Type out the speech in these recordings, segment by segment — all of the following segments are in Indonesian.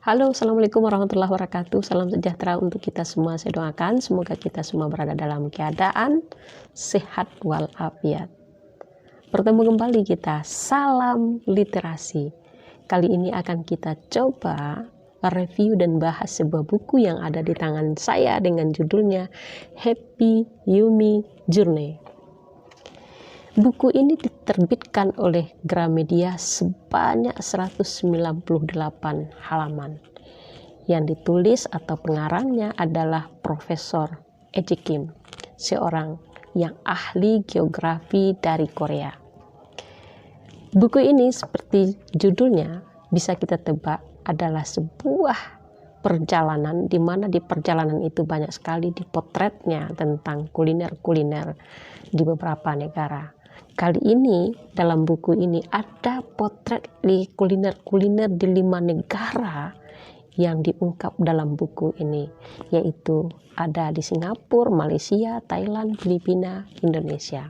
Halo, Assalamualaikum warahmatullahi wabarakatuh. Salam sejahtera untuk kita semua. Saya doakan semoga kita semua berada dalam keadaan sehat walafiat. Bertemu kembali kita, salam literasi. Kali ini akan kita coba review dan bahas sebuah buku yang ada di tangan saya dengan judulnya Happy Yummy Journey. Buku ini diterbitkan oleh Gramedia sebanyak 198 halaman. Yang ditulis atau pengarangnya adalah Profesor Eji Kim, seorang yang ahli geografi dari Korea. Buku ini seperti judulnya bisa kita tebak adalah sebuah perjalanan di mana di perjalanan itu banyak sekali dipotretnya tentang kuliner-kuliner di beberapa negara. Kali ini dalam buku ini ada potret kuliner-kuliner di 5 negara yang diungkap dalam buku ini, yaitu ada di Singapura, Malaysia, Thailand, Filipina, Indonesia.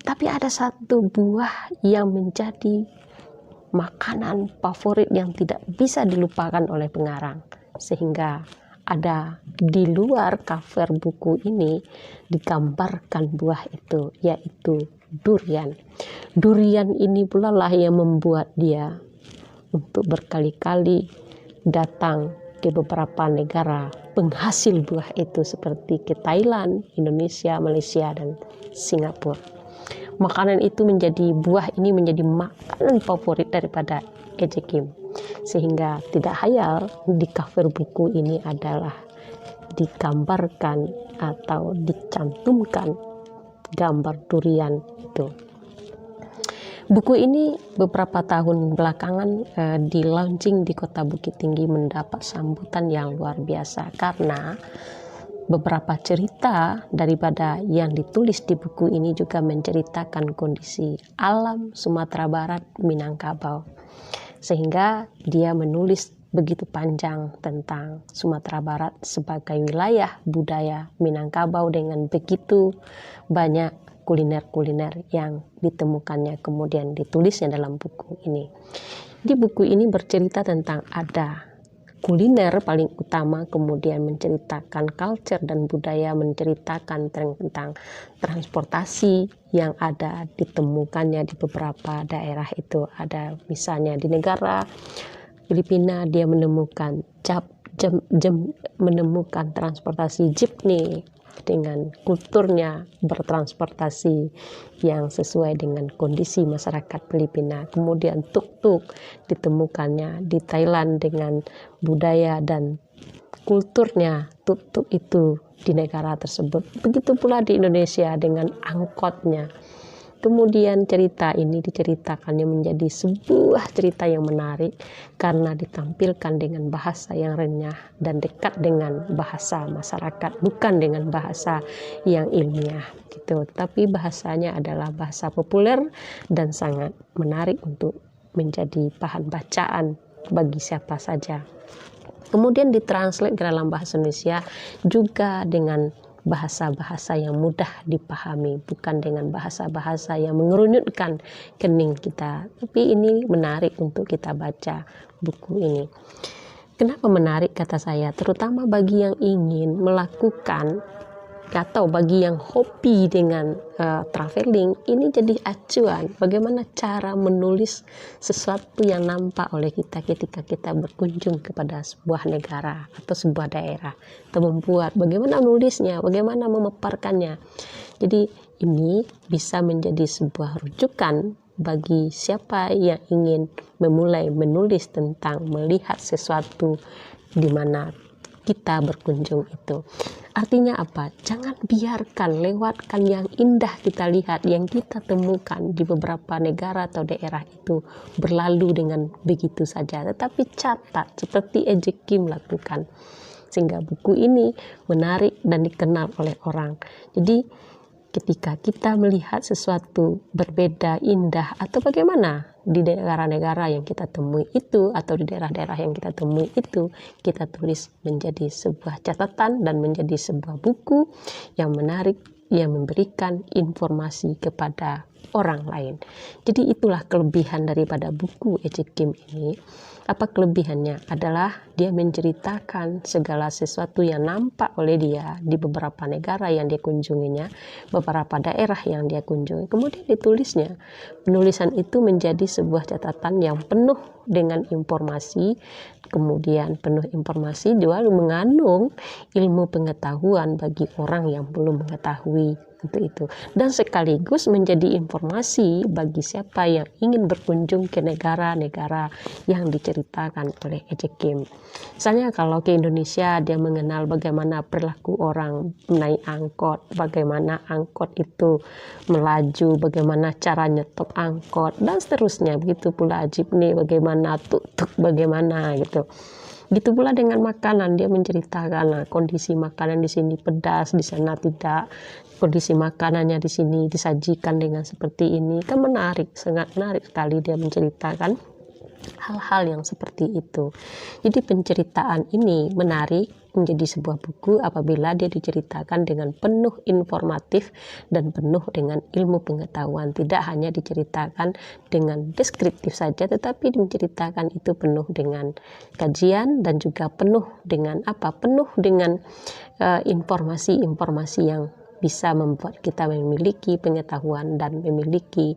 Tapi ada satu buah yang menjadi makanan favorit yang tidak bisa dilupakan oleh pengarang, sehingga ada di luar cover buku ini digambarkan buah itu, yaitu durian. Durian ini pula lah yang membuat dia untuk berkali-kali datang ke beberapa negara penghasil buah itu seperti ke Thailand, Indonesia, Malaysia, dan Singapura. Makanan itu buah ini menjadi makanan favorit daripada Eji Kim, sehingga tidak hayal di cover buku ini adalah digambarkan atau dicantumkan gambar durian itu. Buku ini beberapa tahun belakangan di launching di Kota Bukit Tinggi mendapat sambutan yang luar biasa karena beberapa cerita daripada yang ditulis di buku ini juga menceritakan kondisi alam Sumatera Barat, Minangkabau, sehingga dia menulis begitu panjang tentang Sumatera Barat sebagai wilayah budaya Minangkabau dengan begitu banyak kuliner-kuliner yang ditemukannya kemudian ditulisnya dalam buku ini. Di buku ini bercerita tentang ada kuliner paling utama, kemudian menceritakan culture dan budaya, menceritakan tentang transportasi yang ada ditemukannya di beberapa daerah itu. Ada misalnya di negara Filipina dia menemukan menemukan transportasi jeepney dengan kulturnya bertransportasi yang sesuai dengan kondisi masyarakat Filipina. Kemudian tuk-tuk ditemukannya di Thailand dengan budaya dan kulturnya tuk-tuk itu di negara tersebut. Begitu pula di Indonesia dengan angkotnya. Kemudian cerita ini diceritakannya menjadi sebuah cerita yang menarik karena ditampilkan dengan bahasa yang renyah dan dekat dengan bahasa masyarakat, bukan dengan bahasa yang ilmiah gitu. Tapi bahasanya adalah bahasa populer dan sangat menarik untuk menjadi bahan bacaan bagi siapa saja. Kemudian ditranslate ke dalam bahasa Indonesia juga dengan bahasa-bahasa yang mudah dipahami, bukan dengan bahasa-bahasa yang mengerunyutkan kening kita. Tapi ini menarik untuk kita baca buku ini. Kenapa menarik kata saya? Terutama bagi yang ingin melakukan atau bagi yang hobi dengan traveling, ini jadi acuan bagaimana cara menulis sesuatu yang nampak oleh kita ketika kita berkunjung kepada sebuah negara atau sebuah daerah, atau membuat bagaimana menulisnya, bagaimana memaparkannya. Jadi ini bisa menjadi sebuah rujukan bagi siapa yang ingin memulai menulis tentang melihat sesuatu di mana kita berkunjung itu. Artinya apa? Jangan biarkan lewatkan yang indah kita lihat, yang kita temukan di beberapa negara atau daerah itu berlalu dengan begitu saja. Tetapi catat seperti Eji Kim lakukan, sehingga buku ini menarik dan dikenal oleh orang. Jadi ketika kita melihat sesuatu berbeda, indah, atau bagaimana di negara-negara yang kita temui itu, atau di daerah-daerah yang kita temui itu, kita tulis menjadi sebuah catatan dan menjadi sebuah buku yang menarik, yang memberikan informasi kepada orang lain. Jadi itulah kelebihan daripada buku Ejek Kim ini. Apa kelebihannya? Adalah dia menceritakan segala sesuatu yang nampak oleh dia di beberapa negara yang dia kunjunginya, beberapa daerah yang dia kunjungi. Kemudian ditulisnya. Penulisan itu menjadi sebuah catatan yang penuh dengan informasi, kemudian penuh informasi juga mengandung ilmu pengetahuan bagi orang yang belum mengetahui untuk itu, dan sekaligus menjadi informasi bagi siapa yang ingin berkunjung ke negara-negara yang diceritakan oleh Ejek Kim. Misalnya kalau ke Indonesia, dia mengenal bagaimana perilaku orang naik angkot, bagaimana angkot itu melaju, bagaimana cara nyetop angkot, dan seterusnya. Begitu pula jeepney, bagaimana tuk-tuk, bagaimana gitu. Gitu pula dengan makanan, dia menceritakan kondisi makanan di sini pedas, di sana tidak. Kondisi makanannya di sini disajikan dengan seperti ini. Kan menarik, sangat menarik sekali dia menceritakan hal-hal yang seperti itu. Jadi penceritaan ini menarik menjadi sebuah buku apabila dia diceritakan dengan penuh informatif dan penuh dengan ilmu pengetahuan. Tidak hanya diceritakan dengan deskriptif saja, tetapi menceritakan itu penuh dengan kajian dan juga penuh dengan penuh dengan informasi-informasi yang bisa membuat kita memiliki pengetahuan dan memiliki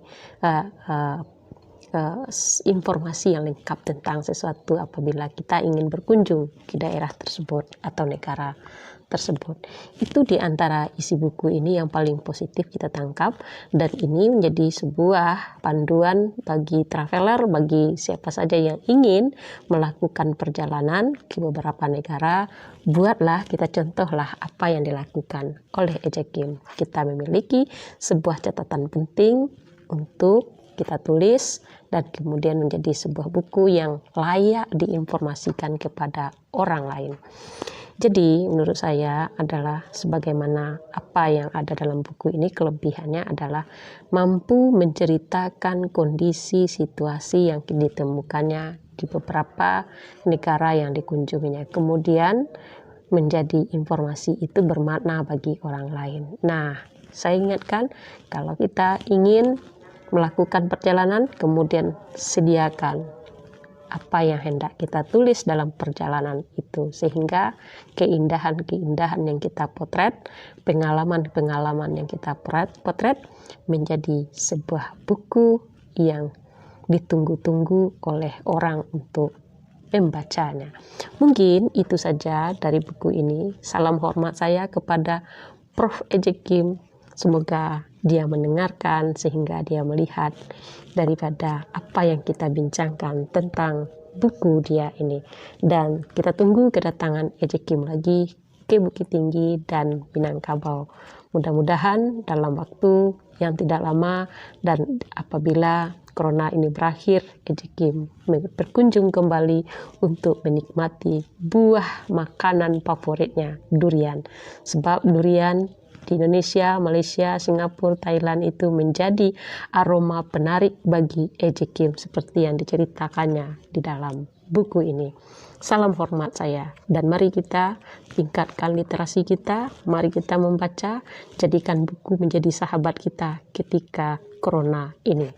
informasi yang lengkap tentang sesuatu apabila kita ingin berkunjung ke daerah tersebut atau negara tersebut. Itu di antara isi buku ini yang paling positif kita tangkap, dan ini menjadi sebuah panduan bagi traveler, bagi siapa saja yang ingin melakukan perjalanan ke beberapa negara. Buatlah, kita contohlah apa yang dilakukan oleh Ejek Kim. Kita memiliki sebuah catatan penting untuk kita tulis dan kemudian menjadi sebuah buku yang layak diinformasikan kepada orang lain. Jadi menurut saya adalah sebagaimana apa yang ada dalam buku ini, kelebihannya adalah mampu menceritakan kondisi situasi yang ditemukannya di beberapa negara yang dikunjunginya. Kemudian menjadi informasi itu bermakna bagi orang lain. Nah, saya ingatkan kalau kita ingin melakukan perjalanan, kemudian sediakan apa yang hendak kita tulis dalam perjalanan itu, sehingga keindahan-keindahan yang kita potret, pengalaman-pengalaman yang kita potret menjadi sebuah buku yang ditunggu-tunggu oleh orang untuk membacanya. Mungkin itu saja dari buku ini. Salam hormat saya kepada Prof. Ejek Kim. Semoga dia mendengarkan sehingga dia melihat daripada apa yang kita bincangkan tentang buku dia ini. Dan kita tunggu kedatangan Ejek Kim lagi ke Bukit Tinggi dan Minangkabau. Mudah-mudahan dalam waktu yang tidak lama dan apabila Corona ini berakhir, Ejek Kim berkunjung kembali untuk menikmati buah makanan favoritnya, durian. Sebab durian di Indonesia, Malaysia, Singapura, Thailand itu menjadi aroma penarik bagi Ejek Kim seperti yang diceritakannya di dalam buku ini. Salam hormat saya, dan mari kita tingkatkan literasi kita, mari kita membaca, jadikan buku menjadi sahabat kita ketika Corona ini.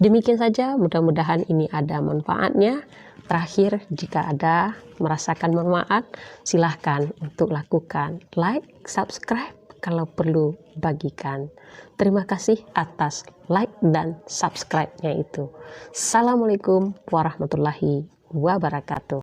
Demikian saja, mudah-mudahan ini ada manfaatnya. Terakhir, jika ada merasakan manfaat, silahkan untuk lakukan like, subscribe, kalau perlu bagikan. Terima kasih atas like dan subscribe-nya itu. Assalamualaikum warahmatullahi wabarakatuh.